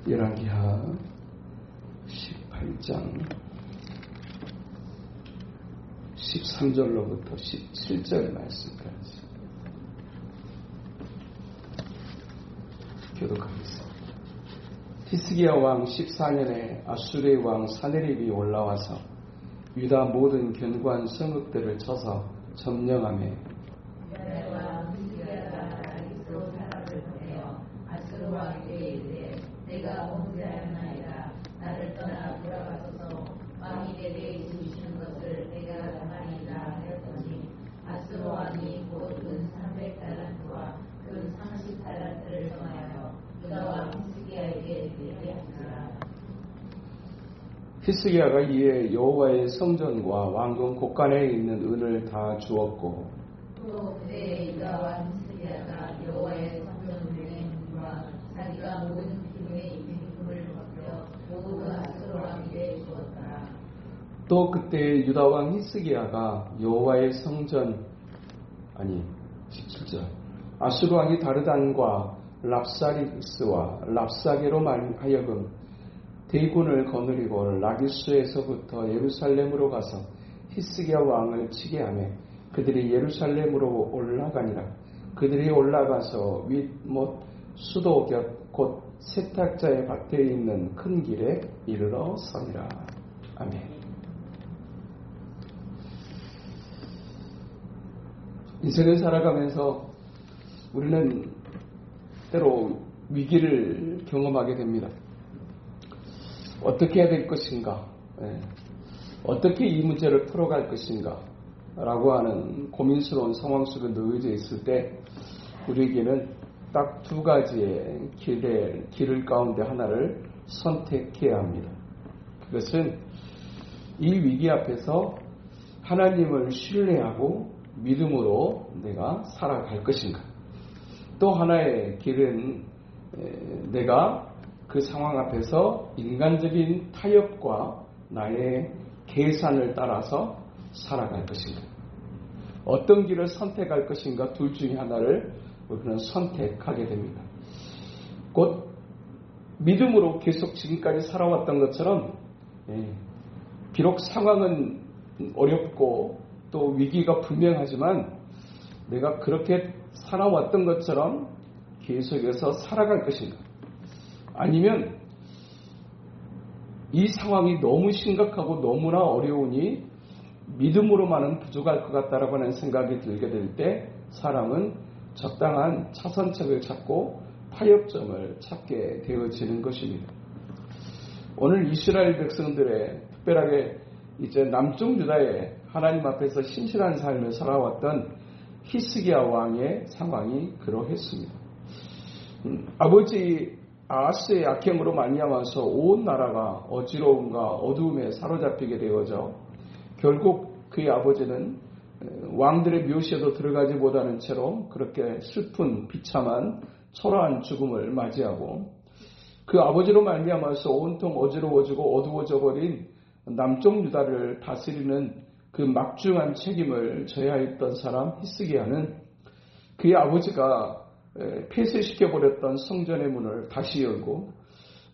열왕기하 18장 13절로부터 17절 말씀까지 교독하겠습니다. 히스기야 왕 14년에 아수르의 왕 사네립이 올라와서 유다 모든 견고한 성읍들을 쳐서 점령하며 내가 범죄하였나이다. 나를 떠나 돌아가소서. 왕이 내게 이루시는 것을 내가 가만히라 하였더니 아수르 왕이 곧 근 300달란트와 근 30달란트를 정하여 유다 왕 히스기야에게 얘기하니라. 히스기야가 이에 여호와의 성전과 왕궁 곳간에 있는 은을 다 주었고 또 그때 유다 왕 히스기야가 여호와의 성전 위에 문과 자기가 모든 기름에 입힌 금을 벗겨 모두 아수르 왕에게 주었더라. 또 그때 유다 왕 히스기야가 여호와의 성전 17절 아수르 왕이 다르단과 랍사리스와 랍사게로 하여금 대군을 거느리고 라기스에서부터 예루살렘으로 가서 히스기야 왕을 치게 하며 그들이 예루살렘으로 올라가니라. 그들이 올라가서 윗못 수도 곁 곧 세탁자의 밭에 있는 큰 길에 이르러 서니라. 아멘. 인생을 살아가면서 우리는 때로 위기를 경험하게 됩니다. 어떻게 해야 될 것인가? 어떻게 이 문제를 풀어갈 것인가? 라고 하는 고민스러운 상황 속에 놓여져 있을 때 우리에게는 딱 두 가지의 길을 가운데 하나를 선택해야 합니다. 그것은 이 위기 앞에서 하나님을 신뢰하고 믿음으로 내가 살아갈 것인가? 또 하나의 길은 내가 그 상황 앞에서 인간적인 타협과 나의 계산을 따라서 살아갈 것인가? 어떤 길을 선택할 것인가? 둘 중에 하나를 우리는 선택하게 됩니다. 곧 믿음으로 계속 지금까지 살아왔던 것처럼 비록 상황은 어렵고 또 위기가 분명하지만 내가 그렇게 살아왔던 것처럼 계속해서 살아갈 것인가? 아니면 이 상황이 너무 심각하고 너무나 어려우니 믿음으로만은 부족할 것 같다라고 하는 생각이 들게 될 때 사람은 적당한 차선책을 찾고 타협점을 찾게 되어지는 것입니다. 오늘 이스라엘 백성들의 특별하게 이제 남쪽 유다의 하나님 앞에서 신실한 삶을 살아왔던 히스기야 왕의 상황이 그러했습니다. 아버지 아하스의 악행으로 말미암아서 온 나라가 어지러움과 어두움에 사로잡히게 되어져 결국 그의 아버지는 왕들의 묘시에도 들어가지 못하는 채로 그렇게 슬픈 비참한 초라한 죽음을 맞이하고 그 아버지로 말미암아서 온통 어지러워지고 어두워져 버린 남쪽 유다를 다스리는 그 막중한 책임을 져야 했던 사람 히스기야는 그의 아버지가 폐쇄시켜버렸던 성전의 문을 다시 열고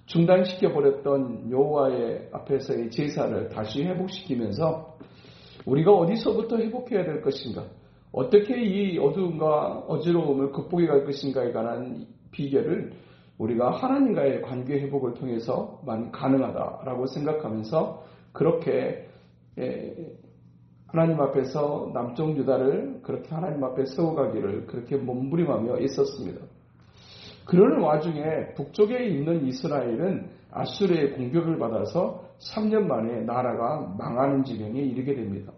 중단시켜버렸던 여호와의 앞에서의 제사를 다시 회복시키면서 우리가 어디서부터 회복해야 될 것인가? 어떻게 이 어두움과 어지러움을 극복해 갈 것인가에 관한 비결을 우리가 하나님과의 관계 회복을 통해서만 가능하다라고 생각하면서 그렇게 하나님 앞에서 남쪽 유다를 그렇게 하나님 앞에 세워가기를 그렇게 몸부림하며 있었습니다. 그러는 와중에 북쪽에 있는 이스라엘은 아수르의 공격을 받아서 3년 만에 나라가 망하는 지경에 이르게 됩니다.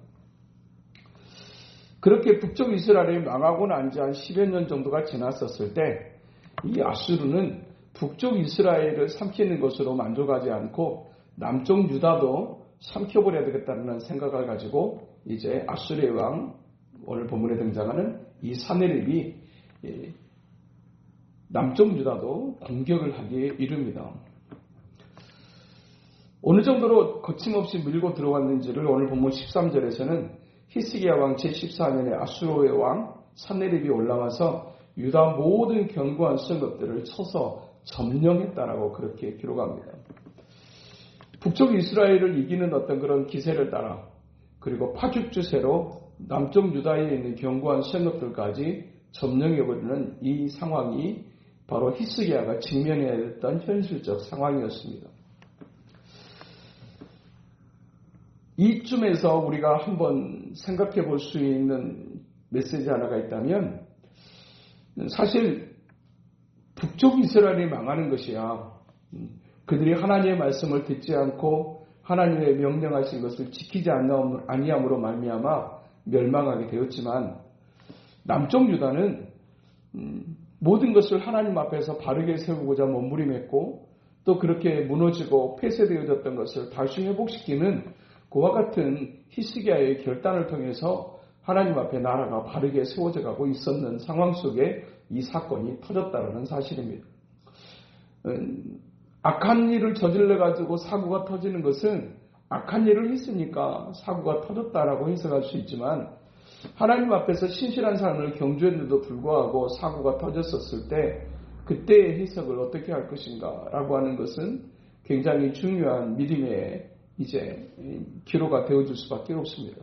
그렇게 북쪽 이스라엘이 망하고 난 지 한 10여 년 정도가 지났었을 때 이 아수르는 북쪽 이스라엘을 삼키는 것으로 만족하지 않고 남쪽 유다도 삼켜버려야 되겠다는 생각을 가지고 이제 아수르의 왕 오늘 본문에 등장하는 이 사네립이 남쪽 유다도 공격을 하기에 이릅니다. 어느 정도로 거침없이 밀고 들어왔는지를 오늘 본문 13절에서는 히스기야 왕 제14년에 아수르의 왕 사네립이 올라와서 유다 모든 견고한 성읍들을 쳐서 점령했다라고 그렇게 기록합니다. 북쪽 이스라엘을 이기는 어떤 그런 기세를 따라 그리고 파죽주세로 남쪽 유다에 있는 견고한 성읍들까지 점령해버리는 이 상황이 바로 히스기야가 직면해야 했던 현실적 상황이었습니다. 이쯤에서 우리가 한번 생각해 볼 수 있는 메시지 하나가 있다면 사실 북쪽 이스라엘이 망하는 것이야. 그들이 하나님의 말씀을 듣지 않고 하나님의 명령하신 것을 지키지 아니함으로 말미암아 멸망하게 되었지만 남쪽 유다는 모든 것을 하나님 앞에서 바르게 세우고자 몸부림했고 또 그렇게 무너지고 폐쇄되어졌던 것을 다시 회복시키는 그와 같은 히스기야의 결단을 통해서 하나님 앞에 나라가 바르게 세워져 가고 있었는 상황 속에 이 사건이 터졌다는 사실입니다. 악한 일을 저질러 가지고 사고가 터지는 것은 악한 일을 했으니까 사고가 터졌다라고 해석할 수 있지만 하나님 앞에서 신실한 삶을 경주했는데도 불구하고 사고가 터졌었을 때 그때의 해석을 어떻게 할 것인가 라고 하는 것은 굉장히 중요한 믿음의 이제 기로가 되어줄 수밖에 없습니다.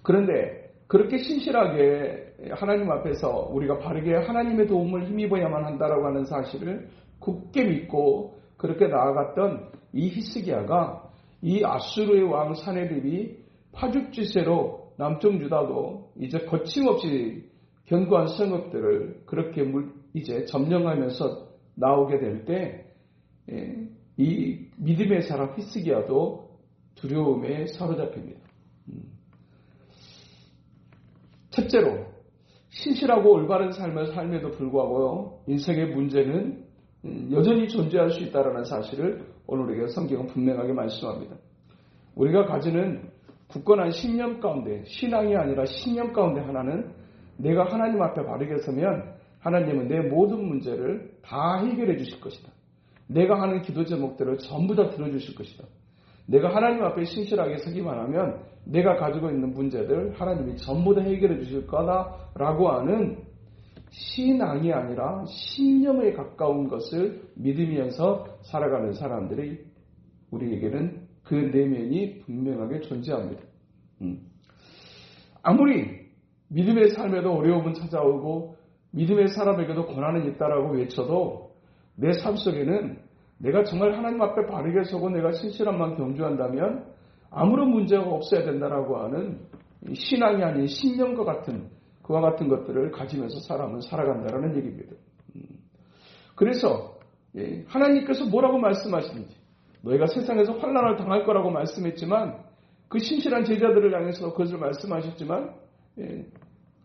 그런데 그렇게 신실하게 하나님 앞에서 우리가 바르게 하나님의 도움을 힘입어야만 한다라고 하는 사실을 굳게 믿고 그렇게 나아갔던 이 히스기야가 이 아수르의 왕 사네립이 파죽지세로 남쪽 유다도 이제 거침없이 견고한 성읍들을 그렇게 이제 점령하면서 나오게 될 때 이 믿음의 사람 히스기야도 두려움에 사로잡힙니다. 첫째로 신실하고 올바른 삶을 삶에도 불구하고 인생의 문제는 여전히 존재할 수 있다는 사실을 오늘 우리에게 성경은 분명하게 말씀합니다. 우리가 가지는 굳건한 신념 가운데 신앙이 아니라 신념 가운데 하나는 내가 하나님 앞에 바르게 서면 하나님은 내 모든 문제를 다 해결해 주실 것이다. 내가 하는 기도 제목들을 전부 다 들어주실 것이다. 내가 하나님 앞에 신실하게 서기만 하면 내가 가지고 있는 문제들 하나님이 전부 다 해결해 주실 거다라고 하는 신앙이 아니라 신념에 가까운 것을 믿으면서 살아가는 사람들이 우리에게는 그 내면이 분명하게 존재합니다. 아무리 믿음의 삶에도 어려움은 찾아오고 믿음의 사람에게도 고난은 있다라고 외쳐도 내 삶 속에는 내가 정말 하나님 앞에 바르게 서고 내가 신실함만 경주한다면 아무런 문제가 없어야 된다라고 하는 신앙이 아닌 신념과 같은 그와 같은 것들을 가지면서 사람은 살아간다라는 얘기입니다. 그래서 하나님께서 뭐라고 말씀하시는지 너희가 세상에서 환난을 당할 거라고 말씀했지만 그 신실한 제자들을 향해서 그것을 말씀하셨지만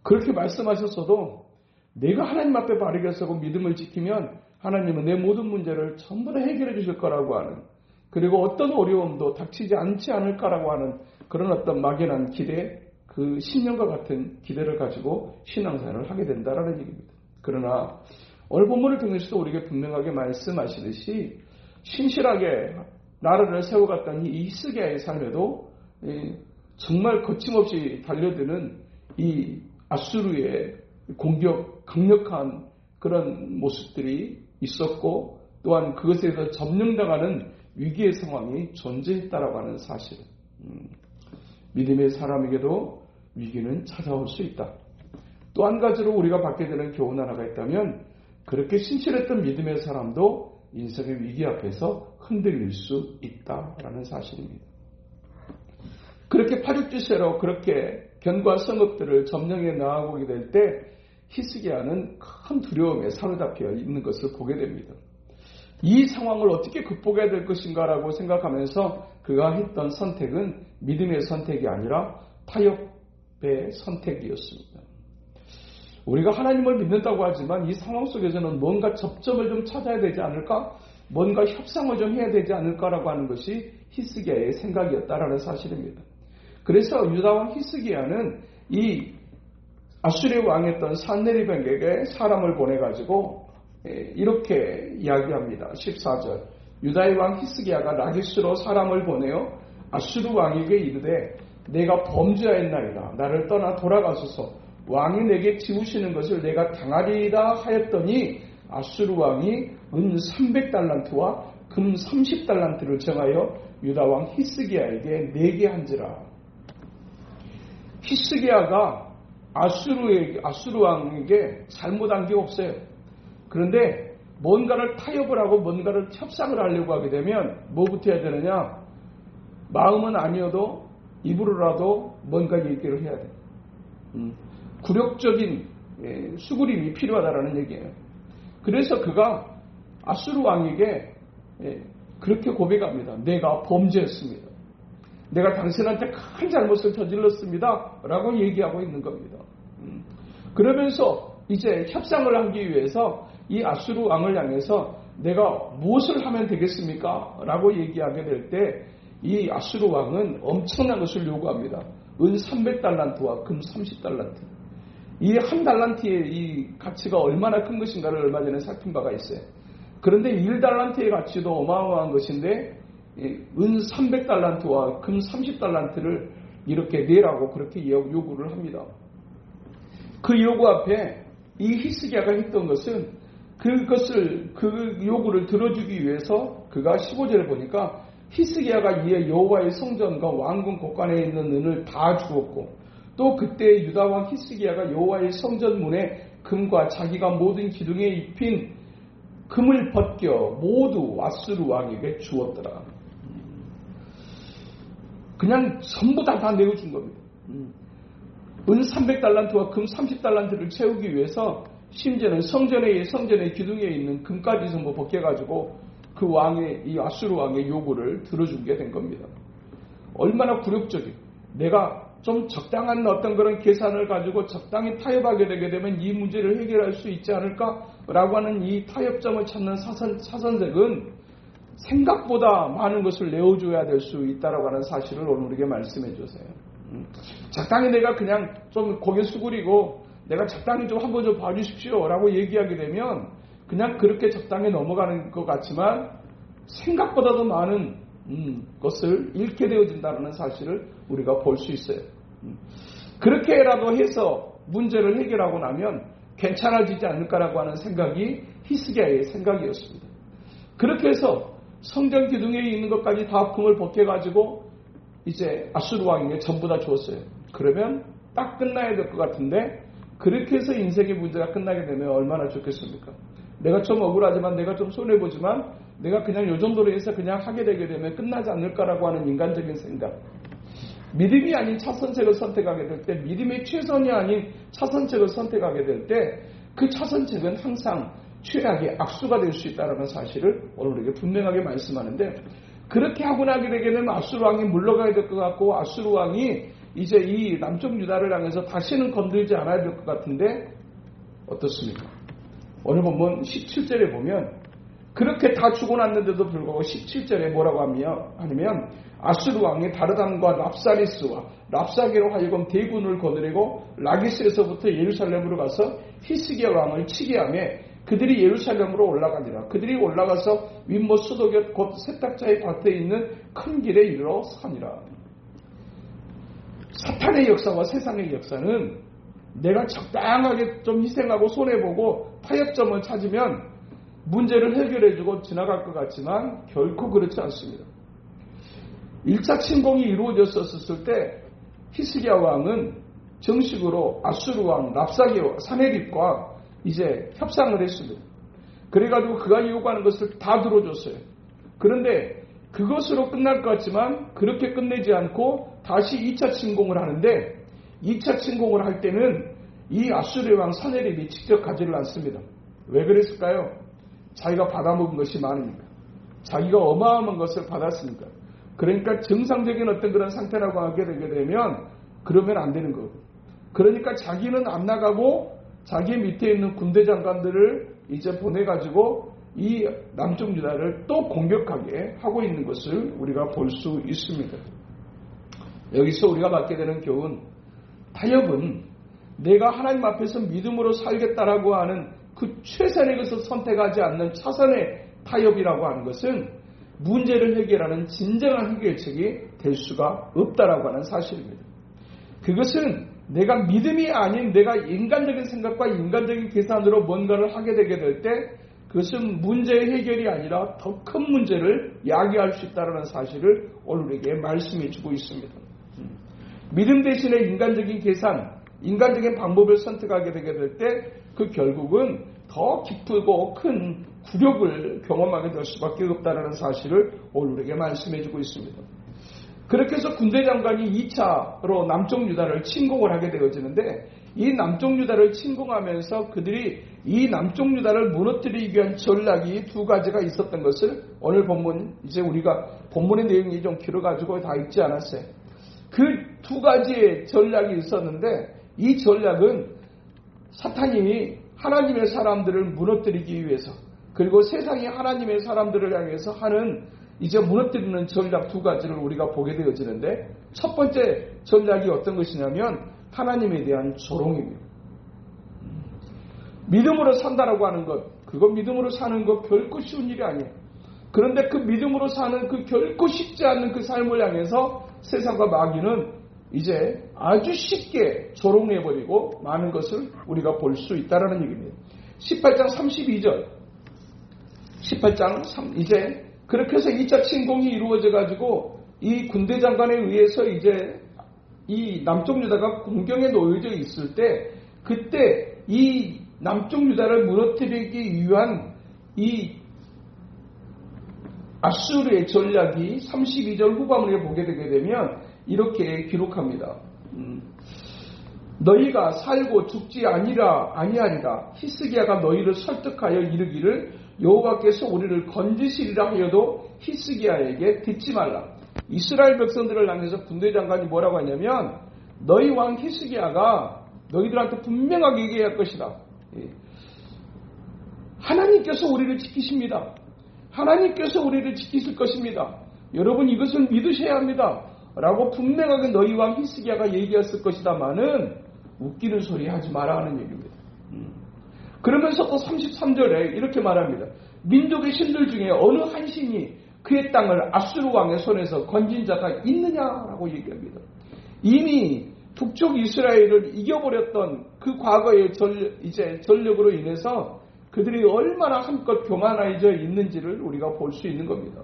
그렇게 말씀하셨어도 내가 하나님 앞에 바르게 서고 믿음을 지키면 하나님은 내 모든 문제를 전부 다 해결해 주실 거라고 하는 그리고 어떤 어려움도 닥치지 않지 않을까라고 하는 그런 어떤 막연한 기대 그 신념과 같은 기대를 가지고 신앙생활을 하게 된다라는 얘기입니다. 그러나 오늘 본문을 통해서도 우리에게 분명하게 말씀하시듯이 신실하게 나라를 세워갔던 이 히스기야의 삶에도 정말 거침없이 달려드는 이 아수르의 공격 강력한 그런 모습들이 있었고 또한 그것에서 점령당하는 위기의 상황이 존재했다라고 하는 사실. 믿음의 사람에게도 위기는 찾아올 수 있다. 또 한 가지로 우리가 받게 되는 교훈 하나가 있다면 그렇게 신실했던 믿음의 사람도 인생의 위기 앞에서 흔들릴 수 있다라는 사실입니다. 그렇게 파죽지세로 그렇게 견고한 성읍들을 점령해 나아오게 될 때 히스기야는 큰 두려움에 사로잡혀 있는 것을 보게 됩니다. 이 상황을 어떻게 극복해야 될 것인가라고 생각하면서 그가 했던 선택은 믿음의 선택이 아니라 타협의 선택이었습니다. 우리가 하나님을 믿는다고 하지만 이 상황 속에서는 뭔가 접점을 좀 찾아야 되지 않을까? 뭔가 협상을 좀 해야 되지 않을까라고 하는 것이 히스기야의 생각이었다라는 사실입니다. 그래서 유다왕 히스기야는 이 아수르의 왕이었던 산헤립에게 사람을 보내가지고 이렇게 이야기합니다. 14절 유다의 왕 히스기야가 라기스로 사람을 보내어 아수르 왕에게 이르되 내가 범죄하였나이다. 나를 떠나 돌아가소서 왕이 내게 지우시는 것을 내가 당하리이다 하였더니 아수르 왕이 은 300달란트와 금 30달란트를 정하여 유다 왕 히스기야에게 내게 한지라. 히스기야가 아수르 왕에게 잘못한 게 없어요. 그런데 뭔가를 타협을 하고 뭔가를 협상을 하려고 하게 되면 뭐부터 해야 되느냐? 마음은 아니어도 입으로라도 뭔가 얘기를 해야 돼. 굴욕적인 수그림이 필요하다라는 얘기예요. 그래서 그가 아수르 왕에게 그렇게 고백합니다. 내가 범죄했습니다. 내가 당신한테 큰 잘못을 저질렀습니다. 라고 얘기하고 있는 겁니다. 그러면서 이제 협상을 하기 위해서 이 아수르 왕을 향해서 내가 무엇을 하면 되겠습니까? 라고 얘기하게 될 때 이 아수르 왕은 엄청난 것을 요구합니다. 은 300달란트와 금 30달란트. 이 한 달란트의 이 가치가 얼마나 큰 것인가를 얼마 전에 살핀 바가 있어요. 그런데 1달란트의 가치도 어마어마한 것인데 은 300달란트와 금 30달란트를 이렇게 내라고 그렇게 요구를 합니다. 그 요구 앞에 이 히스기야가 했던 것은 그 요구를 들어주기 위해서 그가 15절에 보니까 히스기야가 이에 여호와의 성전과 왕궁 곳간에 있는 은을 다 주었고 또 그때 유다 왕 히스기야가 여호와의 성전 문에 금과 자기가 모든 기둥에 입힌 금을 벗겨 모두 아수르 왕에게 주었더라. 그냥 전부 다 내어준 겁니다. 은 300달란트와 금 30달란트를 채우기 위해서 심지어는 성전의 기둥에 있는 금까지 전부 벗겨가지고 그 왕의 이 아수르 왕의 요구를 들어주게 된 겁니다. 얼마나 굴욕적인. 내가 좀 적당한 어떤 그런 계산을 가지고 적당히 타협하게 되게 되면 이 문제를 해결할 수 있지 않을까라고 하는 이 타협점을 찾는 사선색은 생각보다 많은 것을 내어줘야 될 수 있다라고 하는 사실을 오늘 우리에게 말씀해 주세요. 적당히 내가 그냥 좀 고개 수그리고 내가 적당히 좀 한번 좀 봐주십시오 라고 얘기하게 되면 그냥 그렇게 적당히 넘어가는 것 같지만 생각보다도 많은 것을 잃게 되어진다는 사실을 우리가 볼 수 있어요. 그렇게라도 해서 문제를 해결하고 나면 괜찮아지지 않을까라고 하는 생각이 히스기야의 생각이었습니다. 그렇게 해서 성전 기둥에 있는 것까지 다 금을 벗겨가지고 이제 아수르 왕에게 전부 다 주었어요. 그러면 딱 끝나야 될 것 같은데 그렇게 해서 인생의 문제가 끝나게 되면 얼마나 좋겠습니까? 내가 좀 억울하지만 내가 좀 손해보지만 내가 그냥 요 정도로 해서 그냥 하게 되게 되면 끝나지 않을까라고 하는 인간적인 생각. 믿음이 아닌 차선책을 선택하게 될 때, 믿음의 최선이 아닌 차선책을 선택하게 될 때 그 차선책은 항상 최악의 악수가 될 수 있다는 사실을 오늘 우리에게 분명하게 말씀하는데 그렇게 하고 나게 되게 되면 아수르 왕이 물러가야 될 것 같고 아수르 왕이 이제 이 남쪽 유다를 향해서 다시는 건들지 않아야 될 것 같은데 어떻습니까? 오늘 본문 17절에 보면 그렇게 다 주고 났는데도 불구하고 17절에 뭐라고 하냐면 아수르 왕이 다르단과 랍사리스와 랍사게로 하여금 대군을 거느리고 라기스에서부터 예루살렘으로 가서 히스기야 왕을 치게 하며 그들이 예루살렘으로 올라가니라. 그들이 올라가서 윗못 수도곁 곧 세탁자의 밭에 있는 큰 길에 이르러 서니라. 사탄의 역사와 세상의 역사는 내가 적당하게 좀 희생하고 손해보고 타협점을 찾으면 문제를 해결해주고 지나갈 것 같지만 결코 그렇지 않습니다. 1차 침공이 이루어졌었을 때 히스기야 왕은 정식으로 아수르 왕 랍사게와 사네립과 이제 협상을 했습니다. 그래가지고 그가 요구하는 것을 다 들어줬어요. 그런데 그것으로 끝날 것 같지만 그렇게 끝내지 않고 다시 2차 침공을 하는데 2차 침공을 할 때는 이 아수르 왕 사네립이 직접 가지를 않습니다. 왜 그랬을까요? 자기가 받아먹은 것이 많으니까. 자기가 어마어마한 것을 받았으니까. 그러니까 정상적인 어떤 그런 상태라고 하게 되게 되면 그러면 안 되는 거고. 그러니까 자기는 안 나가고 자기 밑에 있는 군대 장관들을 이제 보내가지고 이 남쪽 유다를 또 공격하게 하고 있는 것을 우리가 볼 수 있습니다. 여기서 우리가 받게 되는 교훈, 타협은 내가 하나님 앞에서 믿음으로 살겠다라고 하는 그 최선의 것을 선택하지 않는 차선의 타협이라고 하는 것은 문제를 해결하는 진정한 해결책이 될 수가 없다라고 하는 사실입니다. 그것은 내가 믿음이 아닌 내가 인간적인 생각과 인간적인 계산으로 뭔가를 하게 되게 될 때 그것은 문제의 해결이 아니라 더 큰 문제를 야기할 수 있다는 사실을 오늘 우리에게 말씀해 주고 있습니다. 믿음 대신에 인간적인 계산, 인간적인 방법을 선택하게 되게 될 때 그 결국은 더 깊고 큰 굴욕을 경험하게 될 수밖에 없다는 사실을 오늘 우리에게 말씀해 주고 있습니다. 그렇게 해서 군대 장관이 2차로 남쪽 유다를 침공을 하게 되어지는데 이 남쪽 유다를 침공하면서 그들이 이 남쪽 유다를 무너뜨리기 위한 전략이 두 가지가 있었던 것을 오늘 본문 이제 우리가 본문의 내용이 좀 길어가지고 다 읽지 않았어요. 그 두 가지의 전략이 있었는데 이 전략은 사탄이 하나님의 사람들을 무너뜨리기 위해서 그리고 세상이 하나님의 사람들을 향해서 하는 이제 무너뜨리는 전략 두 가지를 우리가 보게 되어지는데 첫 번째 전략이 어떤 것이냐면 하나님에 대한 조롱입니다. 믿음으로 산다라고 하는 것, 그거 믿음으로 사는 것 결코 쉬운 일이 아니에요. 그런데 그 믿음으로 사는 그 결코 쉽지 않는 그 삶을 향해서 세상과 마귀는 이제 아주 쉽게 조롱해버리고 많은 것을 우리가 볼 수 있다는 얘기입니다. 18장 32절 18장 이제 그렇게 해서 2차 침공이 이루어져 가지고 이 군대 장관에 의해서 이제 이 남쪽 유다가 공경에 놓여져 있을 때 그때 이 남쪽 유다를 무너뜨리기 위한 이 아수르의 전략이 32절 후반부에 보게 되게 되면 이렇게 기록합니다. 너희가 살고 죽지 아니하리라. 히스기야가 너희를 설득하여 이르기를 여호와께서 우리를 건지시리라 하여도 히스기야에게 듣지 말라. 이스라엘 백성들을 향해서 군대 장관이 뭐라고 하냐면 너희 왕 히스기야가 너희들한테 분명하게 얘기할 것이다. 하나님께서 우리를 지키십니다. 하나님께서 우리를 지키실 것입니다. 여러분 이것을 믿으셔야 합니다. 라고 분명하게 너희 왕 히스기야가 얘기했을 것이다마는 웃기는 소리 하지 마라 하는 얘기입니다. 그러면서 또 33절에 이렇게 말합니다. 민족의 신들 중에 어느 한 신이 그의 땅을 아수르 왕의 손에서 건진 자가 있느냐라고 얘기합니다. 이미 북쪽 이스라엘을 이겨버렸던 그 과거의 전력으로 인해서 그들이 얼마나 한껏 교만해져 있는지를 우리가 볼 수 있는 겁니다.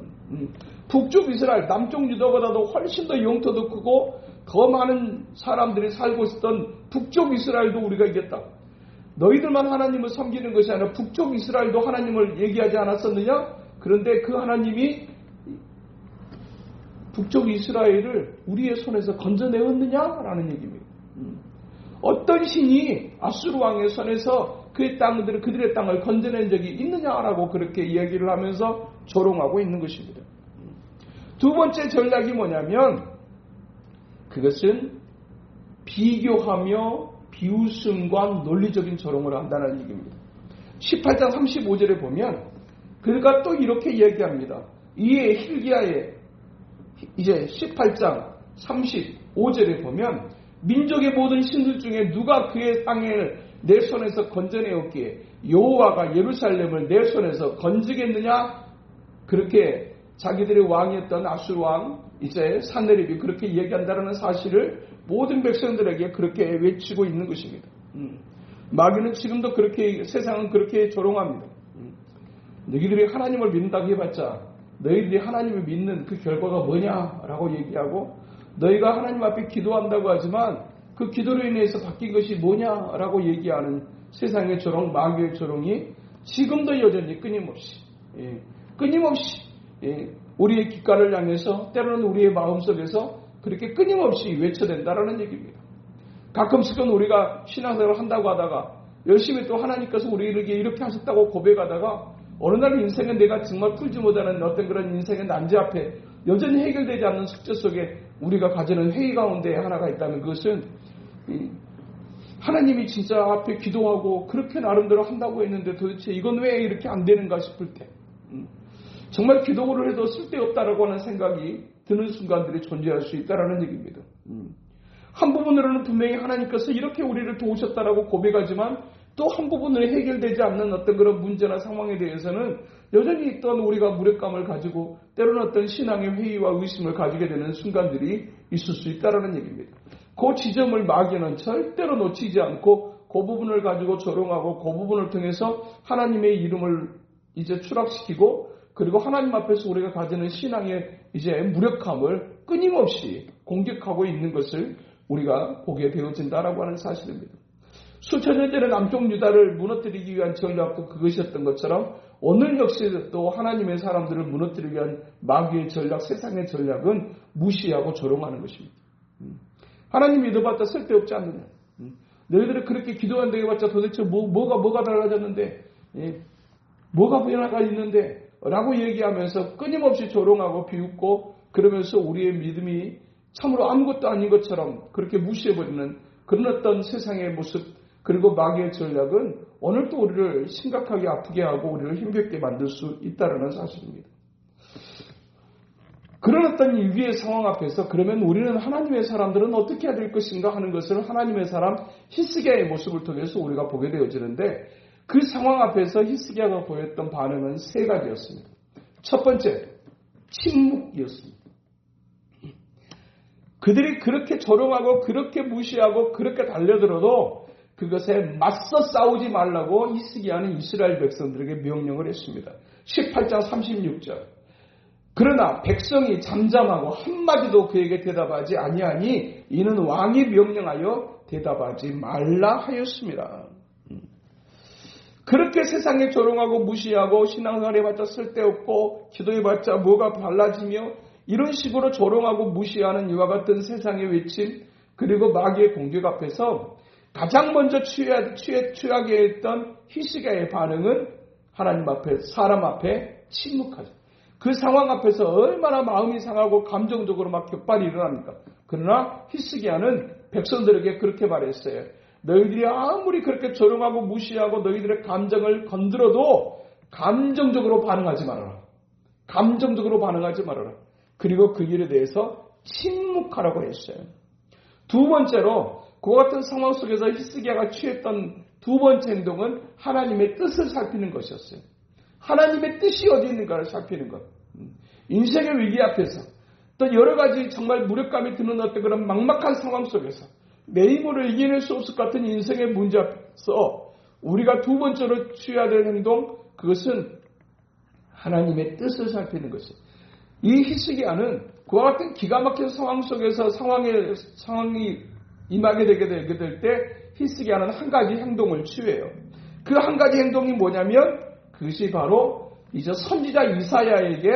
북쪽 이스라엘, 남쪽 유다보다도 훨씬 더 영토도 크고 더 많은 사람들이 살고 있었던 북쪽 이스라엘도 우리가 이겼다. 너희들만 하나님을 섬기는 것이 아니라 북쪽 이스라엘도 하나님을 얘기하지 않았었느냐? 그런데 그 하나님이 북쪽 이스라엘을 우리의 손에서 건져내었느냐라는 얘기입니다. 어떤 신이 아수르 왕의 손에서 그들의 땅을 건져낸 적이 있느냐라고 그렇게 이야기를 하면서 조롱하고 있는 것입니다. 두 번째 전략이 뭐냐면 그것은 비교하며 비웃음과 논리적인 조롱을 한다는 얘기입니다. 18장 35절에 보면 그가 또 이렇게 이야기합니다. 이에 hil기야의 이제 18장 35절에 보면 민족의 모든 신들 중에 누가 그의 땅을 내 손에서 건져내었기에 여호와가 예루살렘을 내 손에서 건지겠느냐? 그렇게 자기들의 왕이었던 아수르 왕 이제 산헤립이 그렇게 얘기한다는 사실을 모든 백성들에게 그렇게 외치고 있는 것입니다. 마귀는 지금도 그렇게 세상은 그렇게 조롱합니다. 너희들이 하나님을 믿는다고 해봤자 너희들이 하나님을 믿는 그 결과가 뭐냐라고 얘기하고 너희가 하나님 앞에 기도한다고 하지만 그 기도로 인해서 바뀐 것이 뭐냐라고 얘기하는 세상의 조롱, 마귀의 조롱이 지금도 여전히 끊임없이 우리의 귓가를 향해서 때로는 우리의 마음속에서 그렇게 끊임없이 외쳐댄다라는 얘기입니다. 가끔씩은 우리가 신앙생활을 한다고 하다가 열심히 또 하나님께서 우리에게 이렇게 하셨다고 고백하다가 어느 날 인생에 내가 정말 풀지 못하는 어떤 그런 인생의 난제 앞에 여전히 해결되지 않는 숙제 속에 우리가 가지는 회의 가운데 하나가 있다면 그것은 하나님이 진짜 앞에 기도하고 그렇게 나름대로 한다고 했는데 도대체 이건 왜 이렇게 안 되는가 싶을 때 정말 기도를 해도 쓸데없다라고 하는 생각이 드는 순간들이 존재할 수 있다라는 얘기입니다. 한 부분으로는 분명히 하나님께서 이렇게 우리를 도우셨다라고 고백하지만 또 한 부분으로 해결되지 않는 어떤 그런 문제나 상황에 대해서는 여전히 있던 우리가 무력감을 가지고 때로는 어떤 신앙의 회의와 의심을 가지게 되는 순간들이 있을 수 있다라는 얘기입니다. 그 지점을 마귀는 절대로 놓치지 않고 그 부분을 가지고 조롱하고 그 부분을 통해서 하나님의 이름을 이제 추락시키고 그리고 하나님 앞에서 우리가 가지는 신앙의 이제 무력함을 끊임없이 공격하고 있는 것을 우리가 보게 되어진다라고 하는 사실입니다. 수천 년 전에 남쪽 유다를 무너뜨리기 위한 전략도 그것이었던 것처럼 오늘 역시 또 하나님의 사람들을 무너뜨리기 위한 마귀의 전략, 세상의 전략은 무시하고 조롱하는 것입니다. 하나님 믿어봤자 쓸데없지 않느냐. 너희들이 그렇게 기도한다고 해봤자 도대체 뭐가 달라졌는데, 뭐가 변화가 있는데 라고 얘기하면서 끊임없이 조롱하고 비웃고 그러면서 우리의 믿음이 참으로 아무것도 아닌 것처럼 그렇게 무시해버리는 그런 어떤 세상의 모습 그리고 마귀의 전략은 오늘도 우리를 심각하게 아프게 하고 우리를 힘겹게 만들 수 있다는 사실입니다. 그런 어떤 위기의 상황 앞에서 그러면 우리는 하나님의 사람들은 어떻게 해야 될 것인가 하는 것을 하나님의 사람 히스기야의 모습을 통해서 우리가 보게 되어지는데 그 상황 앞에서 히스기야가 보였던 반응은 세 가지였습니다. 첫 번째, 침묵이었습니다. 그들이 그렇게 조롱하고 그렇게 무시하고 그렇게 달려들어도 그것에 맞서 싸우지 말라고 히스기야는 이스라엘 백성들에게 명령을 했습니다. 18장 36절. 그러나 백성이 잠잠하고 한마디도 그에게 대답하지 아니하니 이는 왕이 명령하여 대답하지 말라 하였습니다. 그렇게 세상에 조롱하고 무시하고 신앙생활 해봤자 쓸데없고 기도해봤자 뭐가 달라지며 이런 식으로 조롱하고 무시하는 이와 같은 세상의 외침 그리고 마귀의 공격 앞에서 가장 먼저 취하게 했던 히스기야의 반응은 하나님 앞에 사람 앞에 침묵하죠. 그 상황 앞에서 얼마나 마음이 상하고 감정적으로 막 격발이 일어납니까? 그러나 히스기야는 백성들에게 그렇게 말했어요. 너희들이 아무리 그렇게 조롱하고 무시하고 너희들의 감정을 건드려도 감정적으로 반응하지 말아라. 감정적으로 반응하지 말아라. 그리고 그 일에 대해서 침묵하라고 했어요. 두 번째로 그와 같은 상황 속에서 히스기야가 취했던 두 번째 행동은 하나님의 뜻을 살피는 것이었어요. 하나님의 뜻이 어디 있는가를 살피는 것. 인생의 위기 앞에서 또 여러 가지 정말 무력감이 드는 어떤 그런 막막한 상황 속에서 내 힘으로 이겨낼 수 없을 것 같은 인생의 문제 앞에서 우리가 두 번째로 취해야 될 행동 그것은 하나님의 뜻을 살피는 것이에요. 이 히스기야는 그와 같은 기가 막힌 상황 속에서 상황이 임하게 되게 될 때 히스기야는 한 가지 행동을 취해요. 그 한 가지 행동이 뭐냐면 그것이 바로 이제 선지자 이사야에게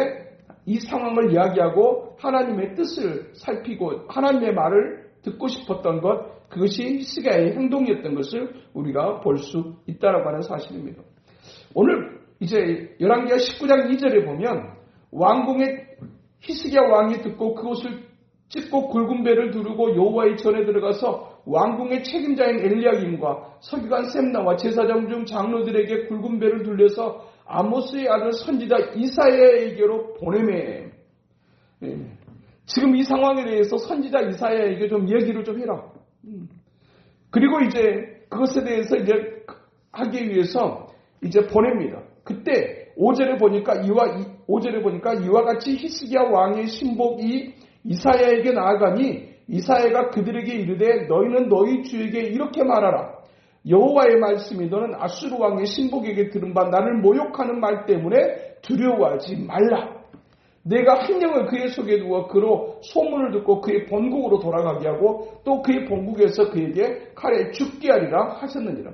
이 상황을 이야기하고 하나님의 뜻을 살피고 하나님의 말을 듣고 싶었던 것 그것이 히스기야의 행동이었던 것을 우리가 볼 수 있다라고 하는 사실입니다. 오늘 이제 열왕기하 19장 2절에 보면 왕궁에 히스기야 왕이 듣고 그것을 찢고 굵은 배를 두르고 여호와의 전에 들어가서 왕궁의 책임자인 엘리야김과 서기관 셈나와 제사장 중 장로들에게 굵은 배를 둘려서 아모스의 아들 선지자 이사야에게로 보내매. 지금 이 상황에 대해서 선지자 이사야에게 좀 얘기를 좀 해라. 그리고 이제 그것에 대해서 이제 하기 위해서 이제 보냅니다. 그때 5절에 보니까 이와 같이 히스기야 왕의 신복이 이사야에게 나아가니 이사야가 그들에게 이르되 너희는 너희 주에게 이렇게 말하라. 여호와의 말씀이 너는 아수르 왕의 신복에게 들은 바 나를 모욕하는 말 때문에 두려워하지 말라. 내가 한 영을 그의 속에 두어 그로 소문을 듣고 그의 본국으로 돌아가게 하고 또 그의 본국에서 그에게 칼에 죽게 하리라 하셨느니라.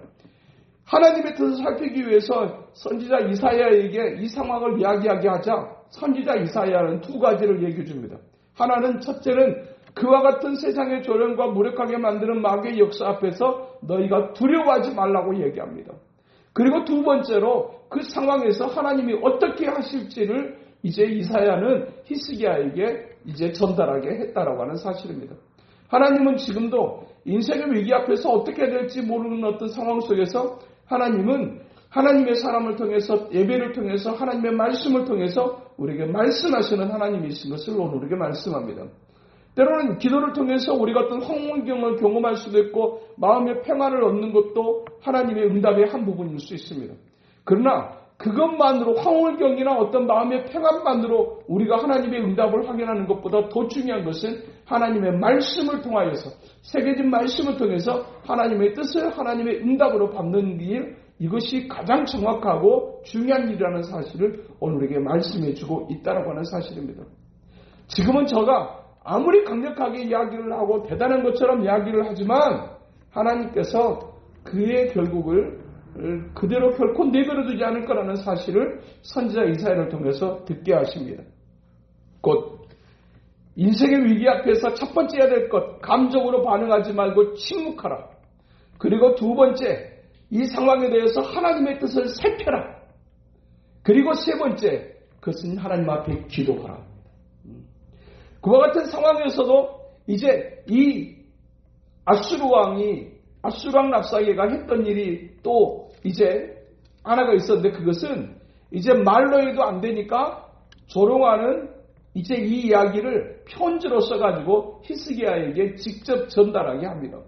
하나님의 뜻을 살피기 위해서 선지자 이사야에게 이 상황을 이야기하게 하자 선지자 이사야는 두 가지를 얘기해 줍니다. 하나는 첫째는 그와 같은 세상의 조롱과 무력하게 만드는 마귀의 역사 앞에서 너희가 두려워하지 말라고 얘기합니다. 그리고 두 번째로 그 상황에서 하나님이 어떻게 하실지를 이제 이사야는 히스기야에게 이제 전달하게 했다라고 하는 사실입니다. 하나님은 지금도 인생의 위기 앞에서 어떻게 해야 될지 모르는 어떤 상황 속에서 하나님은 하나님의 사람을 통해서 예배를 통해서 하나님의 말씀을 통해서 우리에게 말씀하시는 하나님이신 것을 오늘 우리에게 말씀합니다. 때로는 기도를 통해서 우리가 어떤 환경을 경험할 수도 있고 마음의 평안을 얻는 것도 하나님의 응답의 한 부분일 수 있습니다. 그러나 그것만으로 황홀경이나 어떤 마음의 평안만으로 우리가 하나님의 응답을 확인하는 것보다 더 중요한 것은 하나님의 말씀을 통하여서 새겨진 말씀을 통해서 하나님의 뜻을 하나님의 응답으로 받는 일, 이것이 가장 정확하고 중요한 일이라는 사실을 오늘 우리에게 말씀해 주고 있다고 하는 사실입니다. 지금은 저가 아무리 강력하게 이야기를 하고 대단한 것처럼 이야기를 하지만 하나님께서 그의 결국을 그대로 결코 내버려 두지 않을 거라는 사실을 선지자 이사야를 통해서 듣게 하십니다. 곧 인생의 위기 앞에서 첫 번째 해야 될 것, 감정으로 반응하지 말고 침묵하라. 그리고 두 번째, 이 상황에 대해서 하나님의 뜻을 살펴라. 그리고 세 번째, 그것은 하나님 앞에 기도하라. 그와 같은 상황에서도 이제 이 아수르 왕 랍사게가 했던 일이 또 이제 하나가 있었는데, 그것은 이제 말로 해도 안 되니까 조롱하는 이제 이 이야기를 편지로 써가지고 히스기야에게 직접 전달하게 합니다.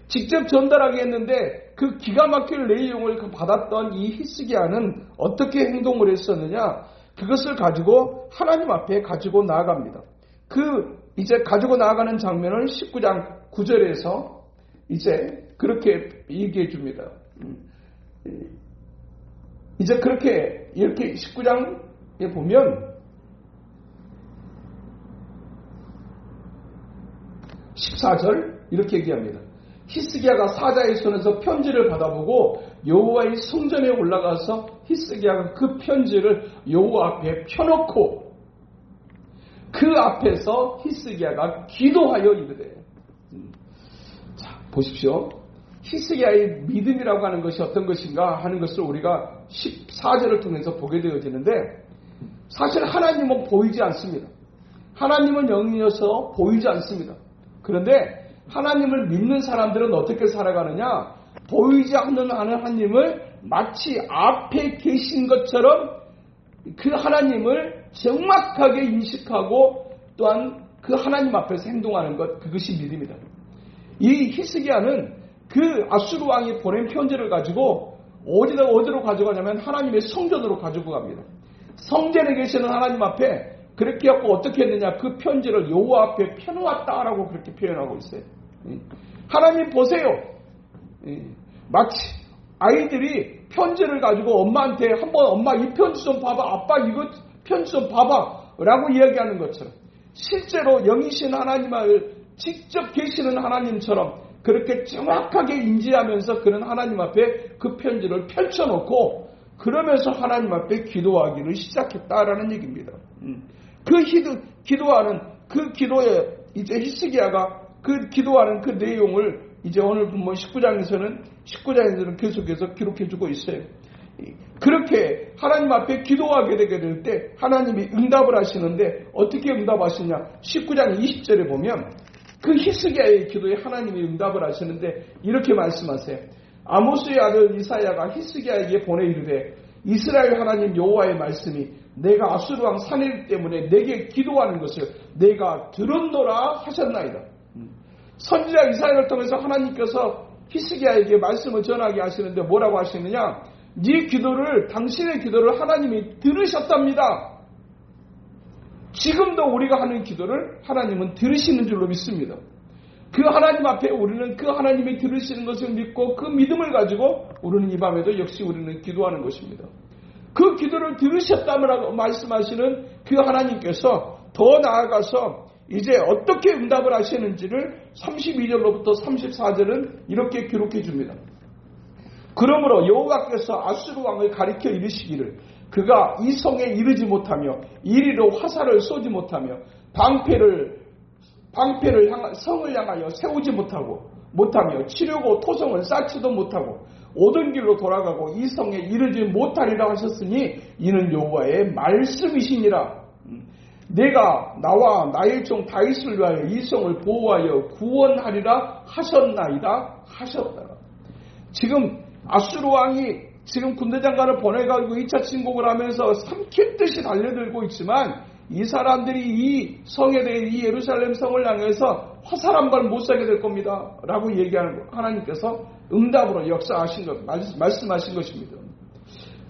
직접 전달하게 했는데 그 기가 막힐 내용을 받았던 이 히스기야는 어떻게 행동을 했었느냐? 그것을 가지고 하나님 앞에 가지고 나아갑니다. 이제 가지고 나아가는 장면을 19장 9절에서 이제 그렇게 얘기해 줍니다. 이제 이렇게 19장에 보면 14절 이렇게 얘기합니다. 히스기야가 사자의 손에서 편지를 받아보고 여호와의 성전에 올라가서 히스기야가 그 편지를 여호와 앞에 펴놓고 그 앞에서 히스기야가 기도하여 이르되. 자, 보십시오. 히스기야의 믿음이라고 하는 것이 어떤 것인가 하는 것을 우리가 14절을 통해서 보게 되어지는데, 사실 하나님은 보이지 않습니다. 하나님은 영이어서 보이지 않습니다. 그런데 하나님을 믿는 사람들은 어떻게 살아가느냐? 보이지 않는 하나님을 마치 앞에 계신 것처럼 그 하나님을 정확하게 인식하고 또한 그 하나님 앞에서 행동하는 것, 그것이 믿음이다. 이 히스기야는 그 아수르 왕이 보낸 편지를 가지고 어디로 가져가냐면 하나님의 성전으로 가지고 갑니다. 성전에 계시는 하나님 앞에 그렇게 하고 어떻게 했느냐? 그 편지를 여호와 앞에 펴놓았다라고 그렇게 표현하고 있어요. 하나님 보세요. 마치 아이들이 편지를 가지고 엄마한테 한번 엄마 이 편지 좀 봐봐, 아빠 이거 편지 좀 봐봐 라고 이야기하는 것처럼 실제로 영이신 하나님을 직접 계시는 하나님처럼 그렇게 정확하게 인지하면서 그런 하나님 앞에 그 편지를 펼쳐놓고 그러면서 하나님 앞에 기도하기를 시작했다라는 얘기입니다. 기도하는 그 기도에 이제 히스기야가 그 기도하는 그 내용을 이제 오늘 본문 19장에서는 계속해서 기록해주고 있어요. 그렇게 하나님 앞에 기도하게 되게 될 때 하나님이 응답을 하시는데 어떻게 응답하시냐? 19장 20절에 보면 그 히스기야의 기도에 하나님이 응답을 하시는데 이렇게 말씀하세요. 아모스의 아들 이사야가 히스기야에게 보내 이르되 이스라엘 하나님 여호와의 말씀이 내가 아수르 왕 산헤립 때문에 내게 기도하는 것을 내가 들었노라 하셨나이다. 선지자 이사야를 통해서 하나님께서 히스기야에게 말씀을 전하게 하시는데 뭐라고 하시느냐? 네 기도를, 당신의 기도를 하나님이 들으셨답니다. 지금도 우리가 하는 기도를 하나님은 들으시는 줄로 믿습니다. 그 하나님 앞에 우리는 그 하나님이 들으시는 것을 믿고 그 믿음을 가지고 우리는 이 밤에도 역시 우리는 기도하는 것입니다. 그 기도를 들으셨다고 말씀하시는 그 하나님께서 더 나아가서 이제 어떻게 응답을 하시는지를 32절로부터 34절은 이렇게 기록해 줍니다. 그러므로 여호와께서 아수르 왕을 가리켜 이르시기를 그가 이 성에 이르지 못하며 이리로 화살을 쏘지 못하며 성을 향하여 세우지 못하며 치려고 토성을 쌓지도 못하고 오던 길로 돌아가고 이 성에 이르지 못하리라 하셨으니 이는 여호와의 말씀이시니라. 내가 나와 나의 종 다윗을 위하여 이 성을 보호하여 구원하리라 하셨나이다 하셨다. 지금 아수르 왕이 지금 군대 장관을 보내가지고 2차 침공을 하면서 삼킬 듯이 달려들고 있지만 이 사람들이 이 성에 대해 이 예루살렘 성을 향해서 화살 한 발 못 쏘게 될 겁니다 라고 얘기하는 거 하나님께서 응답으로 역사하신 것 말씀하신 것입니다.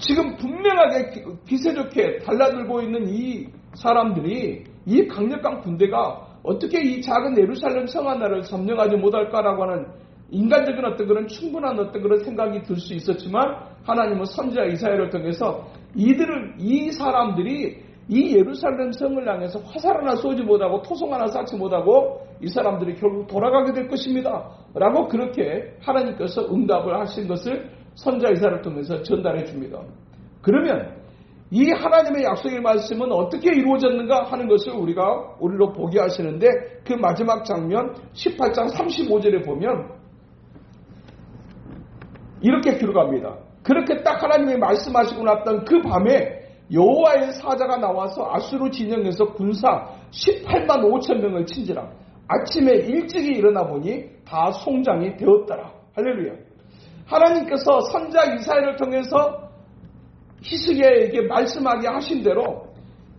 지금 분명하게 기세 좋게 달라들고 있는 이 사람들이, 이 강력한 군대가 어떻게 이 작은 예루살렘 성 하나를 점령하지 못할까라고 하는 인간적인 어떤 그런 충분한 어떤 그런 생각이 들 수 있었지만, 하나님은 선지자 이사야를 통해서 이 사람들이 이 예루살렘 성을 향해서 화살 하나 쏘지 못하고 토성 하나 쌓지 못하고 이 사람들이 결국 돌아가게 될 것입니다 라고 그렇게 하나님께서 응답을 하신 것을 선지자 이사야를 통해서 전달해 줍니다. 그러면 이 하나님의 약속의 말씀은 어떻게 이루어졌는가 하는 것을 우리로 보게 하시는데, 그 마지막 장면 18장 35절에 보면 이렇게 기록합니다. 그렇게 딱 하나님이 말씀하시고 났던 그 밤에 여호와의 사자가 나와서 아수르 진영에서 군사 18만 5천 명을 친지라. 아침에 일찍이 일어나 보니 다 송장이 되었더라. 할렐루야. 하나님께서 선지자 이사야를 통해서 히스기야에게 말씀하게 하신 대로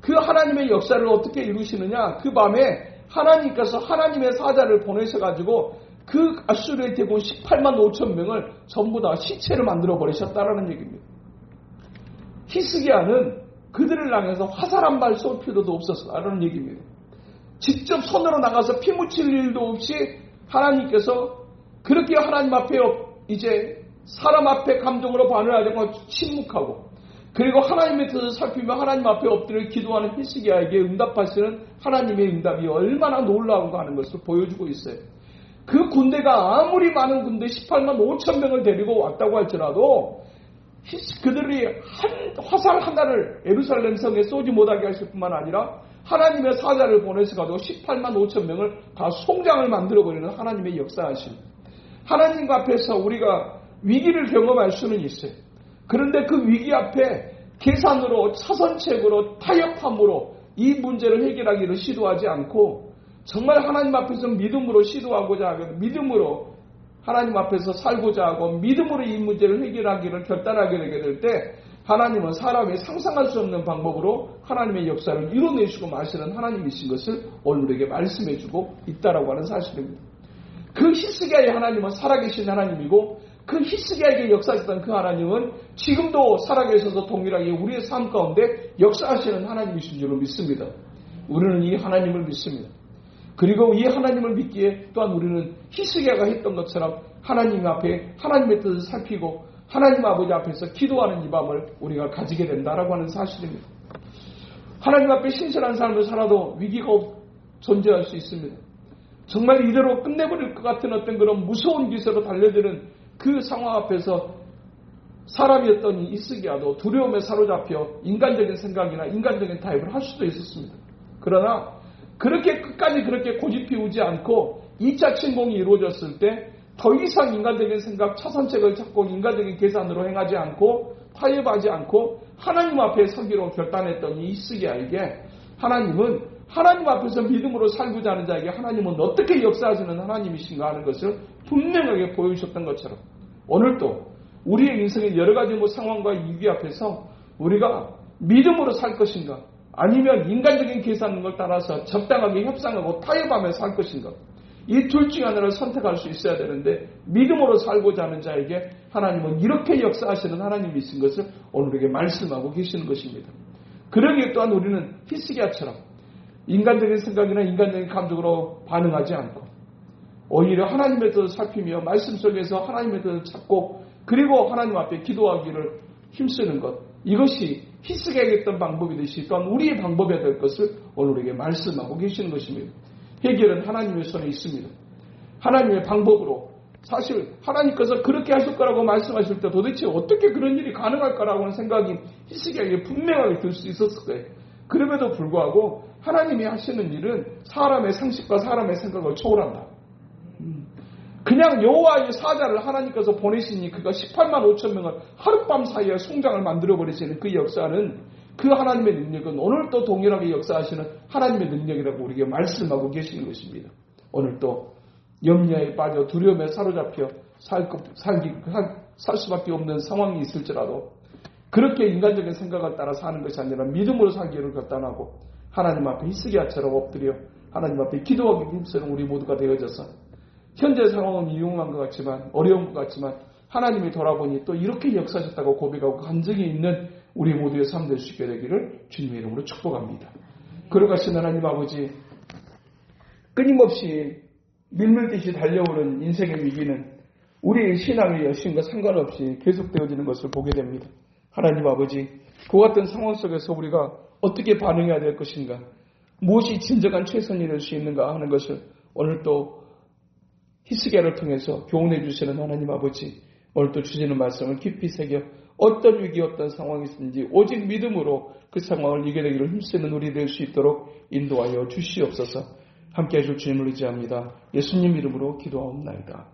그 하나님의 역사를 어떻게 이루시느냐, 그 밤에 하나님께서 하나님의 사자를 보내셔가지고 그 아수르의 대군 18만 5천 명을 전부 다 시체를 만들어 버리셨다라는 얘기입니다. 히스기야는 그들을 향해서 화살 한 발 쏠 필요도 없었다라는 얘기입니다. 직접 손으로 나가서 피 묻힐 일도 없이 하나님께서 그렇게 하나님 앞에 이제 사람 앞에 감정으로 반응하지 않고 침묵하고, 그리고 하나님의 뜻을 살피며 하나님 앞에 엎드려 기도하는 히스기야에게 응답하시는 하나님의 응답이 얼마나 놀라운가 하는 것을 보여주고 있어요. 그 군대가 아무리 많은 군대 18만 5천 명을 데리고 왔다고 할지라도 그들이 화살 하나를 예루살렘 성에 쏘지 못하게 하실 뿐만 아니라 하나님의 사자를 보내셔가지고 18만 5천 명을 다 송장을 만들어버리는 하나님의 역사하심. 하나님 앞에서 우리가 위기를 경험할 수는 있어요. 그런데 그 위기 앞에 계산으로, 차선책으로, 타협함으로 이 문제를 해결하기를 시도하지 않고 정말 하나님 앞에서 믿음으로 시도하고자 하고, 믿음으로 하나님 앞에서 살고자 하고, 믿음으로 이 문제를 해결하기를 결단하게 되게 될 때 하나님은 사람이 상상할 수 없는 방법으로 하나님의 역사를 이뤄내시고 마시는 하나님이신 것을 오늘 우리에게 말씀해주고 있다라고 하는 사실입니다. 그 히스기야의 하나님은 살아계신 하나님이고, 그 히스기야에게 역사했던 그 하나님은 지금도 살아계셔서 동일하게 우리의 삶 가운데 역사하시는 하나님이신 줄로 믿습니다. 우리는 이 하나님을 믿습니다. 그리고 이 하나님을 믿기에 또한 우리는 히스기야가 했던 것처럼 하나님 앞에 하나님의 뜻을 살피고 하나님 아버지 앞에서 기도하는 이 밤을 우리가 가지게 된다라고 하는 사실입니다. 하나님 앞에 신실한 삶을 살아도 위기가 존재할 수 있습니다. 정말 이대로 끝내버릴 것 같은 어떤 그런 무서운 기세로 달려드는 그 상황 앞에서 사람이었던 이 히스기야도 두려움에 사로잡혀 인간적인 생각이나 인간적인 타협을 할 수도 있었습니다. 그러나 그렇게 끝까지 그렇게 고집 피우지 않고 2차 침공이 이루어졌을 때 더 이상 인간적인 생각, 차선책을 찾고 인간적인 계산으로 행하지 않고 타협하지 않고 하나님 앞에 서기로 결단했던 이 히스기야에게 하나님은 하나님 앞에서 믿음으로 살고자 하는 자에게 하나님은 어떻게 역사하시는 하나님이신가 하는 것을 분명하게 보여주셨던 것처럼 오늘도 우리의 인생의 여러 가지 상황과 위기 앞에서 우리가 믿음으로 살 것인가, 아니면 인간적인 계산을 따라서 적당하게 협상하고 타협하며 살 것인가, 이 둘 중 하나를 선택할 수 있어야 되는데 믿음으로 살고자 하는 자에게 하나님은 이렇게 역사하시는 하나님이신 것을 오늘에게 말씀하고 계시는 것입니다. 그러기에 또한 우리는 히스기야처럼 인간적인 생각이나 인간적인 감정으로 반응하지 않고 오히려 하나님의 뜻을 살피며 말씀 속에서 하나님의 뜻을 찾고 그리고 하나님 앞에 기도하기를 힘쓰는 것, 이것이 히스기야에게 했던 방법이듯이 또한 우리의 방법이 될 것을 오늘 우리에게 말씀하고 계시는 것입니다. 해결은 하나님의 손에 있습니다. 하나님의 방법으로, 사실 하나님께서 그렇게 하실 거라고 말씀하실 때 도대체 어떻게 그런 일이 가능할까라고 하는 생각이 히스기야에게 분명하게 들 수 있었을 거예요. 그럼에도 불구하고 하나님이 하시는 일은 사람의 상식과 사람의 생각을 초월한다. 그냥 여호와의 사자를 하나님께서 보내시니 그가 18만 5천 명을 하룻밤 사이에 송장을 만들어버리시는 그 역사는, 그 하나님의 능력은 오늘도 동일하게 역사하시는 하나님의 능력이라고 우리에게 말씀하고 계시는 것입니다. 오늘도 염려에 빠져 두려움에 사로잡혀 살 수밖에 없는 상황이 있을지라도 그렇게 인간적인 생각을 따라 사는 것이 아니라 믿음으로 살기를 결단하고 하나님 앞에 히스기야처럼 엎드려 하나님 앞에 기도하기 힘쓰는 우리 모두가 되어져서 현재 상황은 유용한 것 같지만, 어려운 것 같지만 하나님이 돌아보니 또 이렇게 역사하셨다고 고백하고 간증이 있는 우리 모두의 삶 될 수 있게 되기를 주님의 이름으로 축복합니다. 걸어가신 하나님 아버지, 끊임없이 밀물듯이 달려오는 인생의 위기는 우리의 신앙의 여신과 상관없이 계속되어지는 것을 보게 됩니다. 하나님 아버지, 그와 같은 상황 속에서 우리가 어떻게 반응해야 될 것인가, 무엇이 진정한 최선이 될 수 있는가 하는 것을 오늘 또 히스기야를 통해서 교훈해 주시는 하나님 아버지, 오늘 또 주시는 말씀을 깊이 새겨 어떤 위기 어떤 상황이 있든지 오직 믿음으로 그 상황을 이겨내기를 힘쓰는 우리 될 수 있도록 인도하여 주시옵소서. 함께해 줄 주님을 의지합니다. 예수님 이름으로 기도하옵나이다.